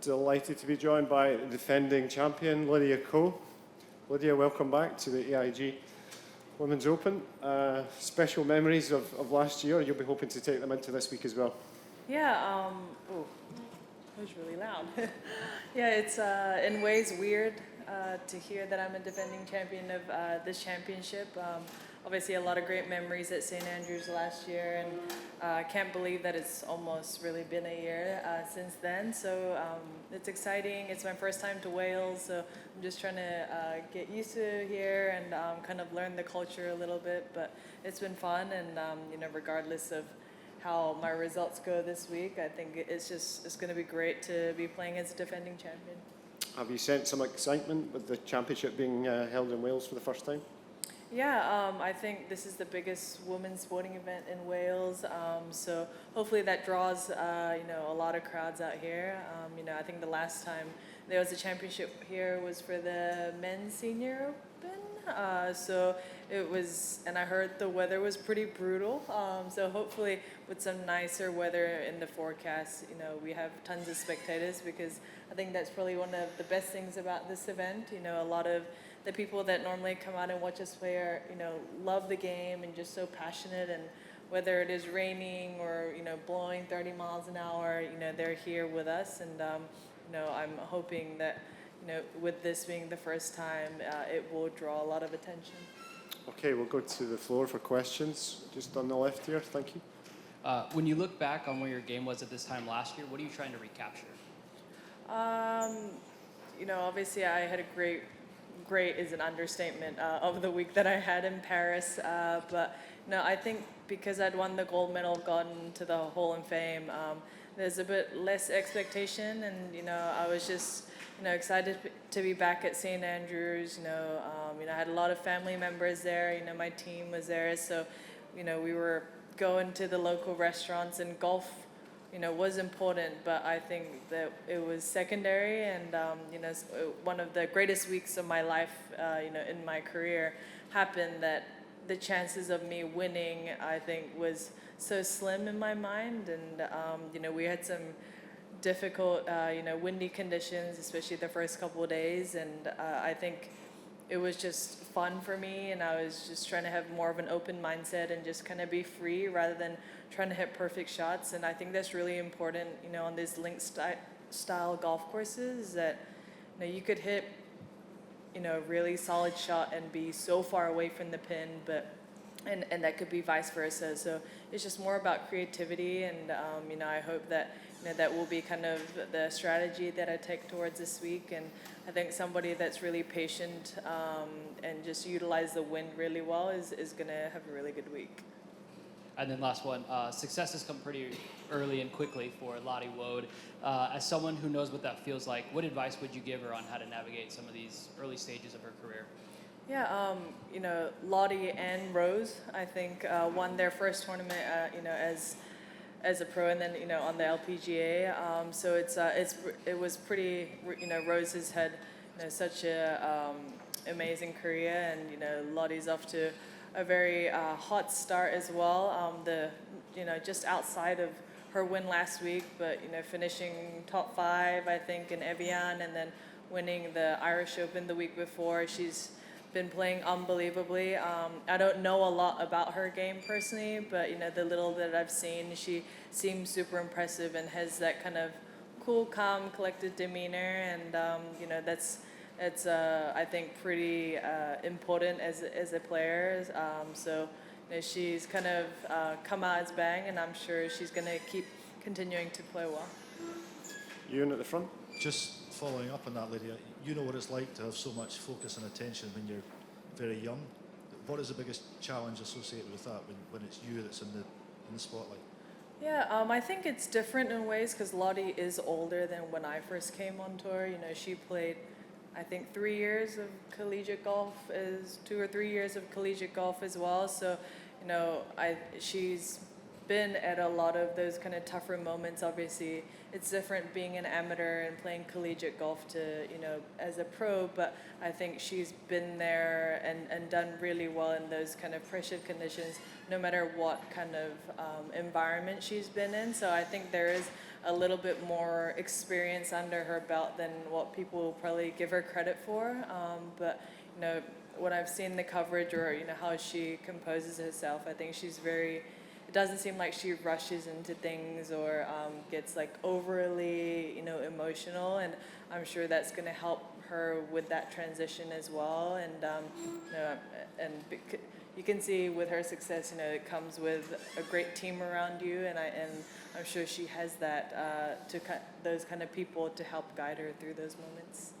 Delighted to be joined by the defending champion, Lydia Ko. Lydia, welcome back to the AIG Women's Open. Special memories of last year. You'll be hoping to take them into this week as well. Yeah, oh, that was really loud. Yeah, it's in ways weird to hear that I'm a defending champion of this championship. Obviously, a lot of great memories at St. Andrews last year, and I can't believe that it's almost really been a year since then. So it's exciting. It's my first time to Wales, so I'm just trying to get used to here and kind of learn the culture a little bit. But it's been fun, and regardless of how my results go this week, I think it's going to be great to be playing as a defending champion. Have you sensed some excitement with the championship being held in Wales for the first time? Yeah, I think this is the biggest women's sporting event in Wales, so hopefully that draws a lot of crowds out here. I think the last time there was a championship here was for the men's senior open, so it was, and I heard the weather was pretty brutal, so hopefully with some nicer weather in the forecast, we have tons of spectators, because I think that's probably one of the best things about this event. A lot of the people that normally come out and watch us play are, love the game and just so passionate, and whether it is raining or, blowing 30 miles an hour, they're here with us, and, I'm hoping that, with this being the first time, it will draw a lot of attention. Okay, we'll go to the floor for questions. Just on the left here, thank you. When you look back on where your game was at this time last year, what are you trying to recapture? Obviously I had a great is an understatement of the week that I had in Paris, but I think because I'd won the gold medal, gotten to the Hall of Fame, there's a bit less expectation, and I was just excited to be back at St. Andrews. I had a lot of family members there. My team was there, so we were going to the local restaurants, and golf was important, but I think that it was secondary, and one of the greatest weeks of my life, in my career, happened that the chances of me winning, I think, was so slim in my mind, and we had some difficult, windy conditions, especially the first couple of days, and I think it was just fun for me, and I was just trying to have more of an open mindset and just kind of be free rather than trying to hit perfect shots. And I think that's really important, on these link style golf courses, that you could hit a really solid shot and be so far away from the pin, but and that could be vice versa. So it's just more about creativity, and I hope that that will be kind of the strategy that I take towards this week. And I think somebody that's really patient and just utilize the wind really well is going to have a really good week. And then last one, success has come pretty early and quickly for Lottie Woad. As someone who knows what that feels like, what advice would you give her on how to navigate some of these early stages of her career? Yeah, Lottie and Rose, I think, won their first tournament, as a pro, and then on the LPGA. So it was pretty. Rose has had such a amazing career, and Lottie's off to a very hot start as well. Just outside of her win last week, but finishing top 5, I think, in Evian, and then winning the Irish Open the week before. She's been playing unbelievably. I don't know a lot about her game personally, but the little that I've seen, she seems super impressive and has that kind of cool, calm, collected demeanor, and that's I think pretty important as a player. So she's kind of come out as bang, and I'm sure she's going to keep continuing to play well. Ewan at the front. Just following up on that, Lydia, you know what it's like to have so much focus and attention when you're very young. What is the biggest challenge associated with that when it's you that's in the spotlight? Yeah, I think it's different in ways, because Lottie is older than when I first came on tour. She played, I think, 3 years of collegiate golf, 2 or 3 years of collegiate golf as well. So, she's been at a lot of those kind of tougher moments. Obviously, it's different being an amateur and playing collegiate golf to, as a pro, but I think she's been there and done really well in those kind of pressured conditions, no matter what kind of environment she's been in. So I think there is a little bit more experience under her belt than what people will probably give her credit for. But when I've seen the coverage or how she composes herself, I think she's very. It doesn't seem like she rushes into things or gets like overly emotional, and I'm sure that's going to help her with that transition as well. And you can see with her success, it comes with a great team around you, and I'm sure she has that those kind of people to help guide her through those moments.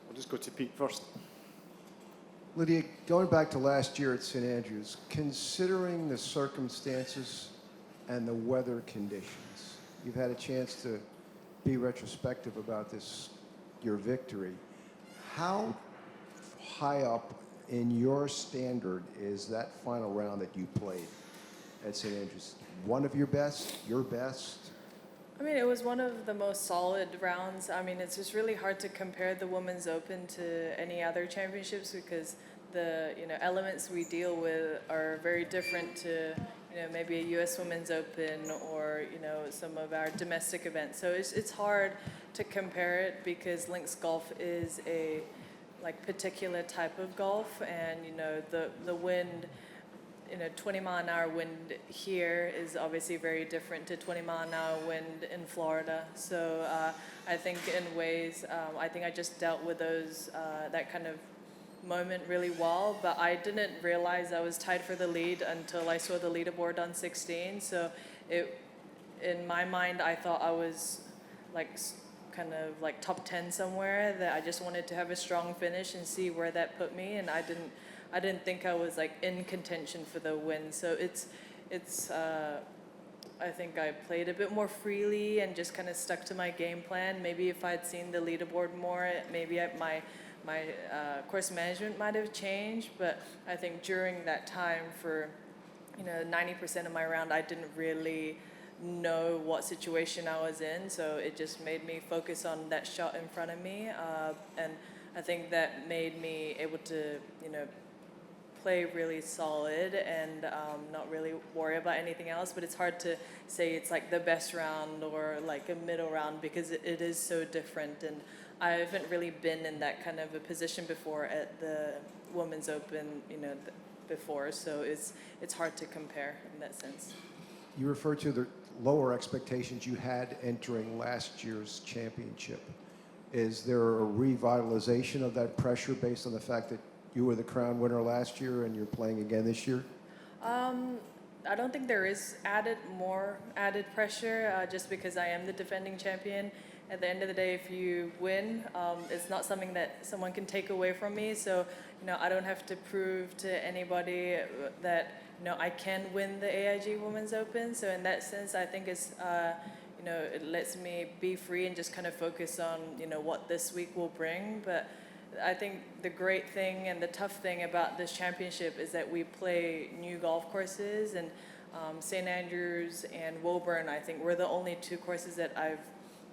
We'll just go to Pete first. Lydia, going back to last year at St. Andrews, considering the circumstances and the weather conditions, you've had a chance to be retrospective about this, your victory. How high up in your standard is that final round that you played at St. Andrews? One of your best, your best? I mean, it was one of the most solid rounds. I mean, it's just really hard to compare the Women's Open to any other championships because the elements we deal with are very different to maybe a U.S. Women's Open or some of our domestic events. So it's hard to compare it because links golf is a particular type of golf, and the wind. 20-mile-an-hour wind here is obviously very different to 20-mile-an-hour wind in Florida. So I think in ways, I think I just dealt with that kind of moment really well, but I didn't realize I was tied for the lead until I saw the leaderboard on 16. So in my mind, I thought I was kind of top 10 somewhere, that I just wanted to have a strong finish and see where that put me, and I didn't think I was in contention for the win. So I think I played a bit more freely and just kind of stuck to my game plan. Maybe if I'd seen the leaderboard more, maybe my course management might have changed. But I think during that time for 90% of my round, I didn't really know what situation I was in. So it just made me focus on that shot in front of me, and I think that made me able to play really solid and not really worry about anything else. But it's hard to say it's the best round or a middle round because it is so different, and I haven't really been in that kind of a position before at the Women's Open before, so it's hard to compare in that sense. You referred to the lower expectations you had entering last year's championship. Is there a revitalization of that pressure based on the fact that you were the crown winner last year and you're playing again this year? I don't think there is more added pressure just because I am the defending champion. At the end of the day, if you win, it's not something that someone can take away from me. So, I don't have to prove to anybody that, I can win the AIG Women's Open. So in that sense, I think it's, it lets me be free and just kind of focus on, what this week will bring. But I think the great thing and the tough thing about this championship is that we play new golf courses, and St. Andrews and Woburn, I think, were the only two courses that I've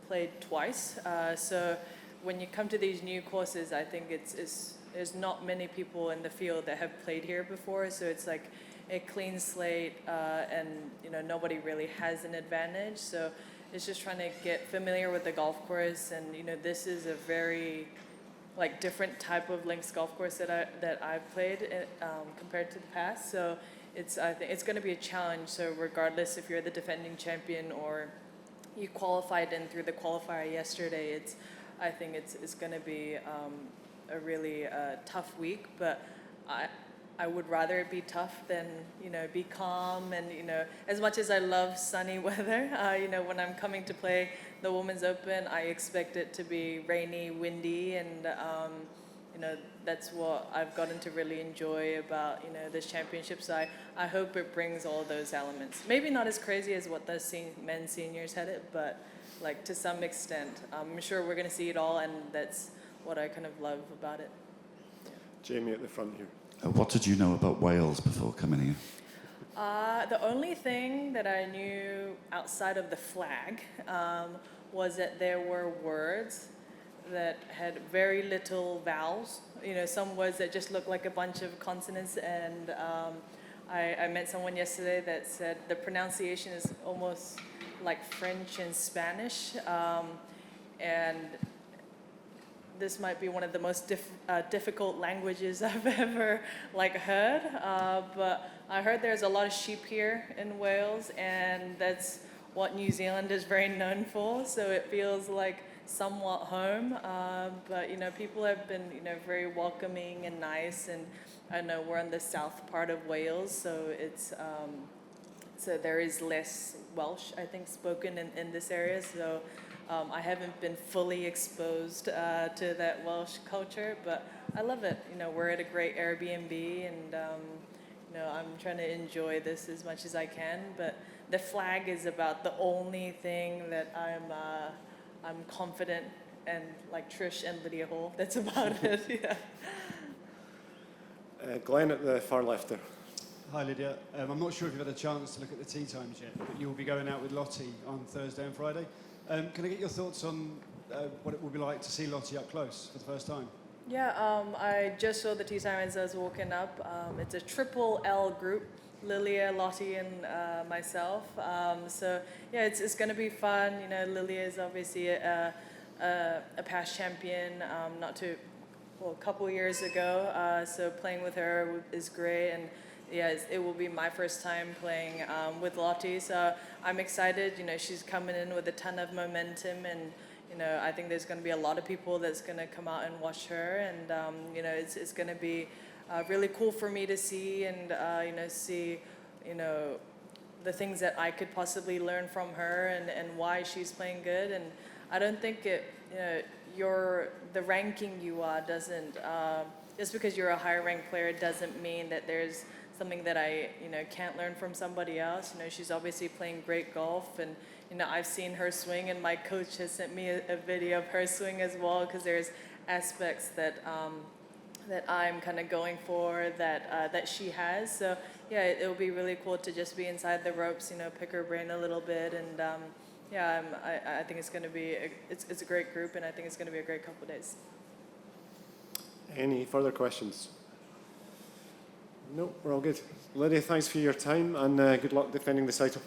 played twice. So when you come to these new courses, I think there's not many people in the field that have played here before, so it's a clean slate, and nobody really has an advantage. So it's just trying to get familiar with the golf course, and this is a very different type of links golf course that I've played compared to the past. So I think it's going to be a challenge. So regardless if you're the defending champion or you qualified in through the qualifier yesterday, I think it's going to be a really tough week. But I would rather it be tough than be calm. And as much as I love sunny weather, when I'm coming to play the Women's Open, I expect it to be rainy, windy, and that's what I've gotten to really enjoy about this championship. So I hope it brings all those elements. Maybe not as crazy as what the men's seniors had it, but to some extent, I'm sure we're going to see it all, and that's what I kind of love about it. Yeah. Jamie at the front here. What did you know about Wales before coming here? The only thing that I knew outside of the flag was that there were words that had very little vowels. Some words that just looked like a bunch of consonants, and I met someone yesterday that said the pronunciation is almost like French and Spanish, and this might be one of the most difficult languages I've ever like heard. But I heard there's a lot of sheep here in Wales, and that's what New Zealand is very known for. So it feels like somewhat home. But you know, people have been very welcoming and nice, and I know we're in the south part of Wales, so it's so there is less Welsh, I think, spoken in this area. So I haven't been fully exposed to that Welsh culture, but I love it. You know, we're at a great Airbnb, and you know, I'm trying to enjoy this as much as I can. But the flag is about the only thing that I'm confident, and like Trish and Lydia Ko, that's about it. Yeah. Glenn at the far left there. Hi Lydia, I'm not sure if you've had a chance to look at the tea times yet, but you'll be going out with Lottie on Thursday and Friday. Can I get your thoughts on what it will be like to see Lottie up close for the first time? Yeah, I just saw the tea time as I was walking up. It's a triple L group, Lilia, Lottie, and myself. So yeah, it's going to be fun. You know, Lilia is obviously a past champion, a couple years ago. So playing with her is great, and yeah, it will be my first time playing with Lottie. So I'm excited. You know, she's coming in with a ton of momentum, and you know, I think there's going to be a lot of people that's going to come out and watch her, and you know, it's going to be really cool for me to see, and see the things that I could possibly learn from her, and why she's playing good. And I don't think the ranking you are doesn't just because you're a higher ranked player doesn't mean that there's something that I can't learn from somebody else. You know, she's obviously playing great golf, and you know, I've seen her swing, and my coach has sent me a video of her swing as well, because there's aspects that I'm kind of going for that she has. So yeah, it'll be really cool to just be inside the ropes, pick her brain a little bit, and yeah, I think it's going to be it's a great group, and I think it's going to be a great couple of days. Any further questions? No, we're all good. Lydia, thanks for your time, and good luck defending the title.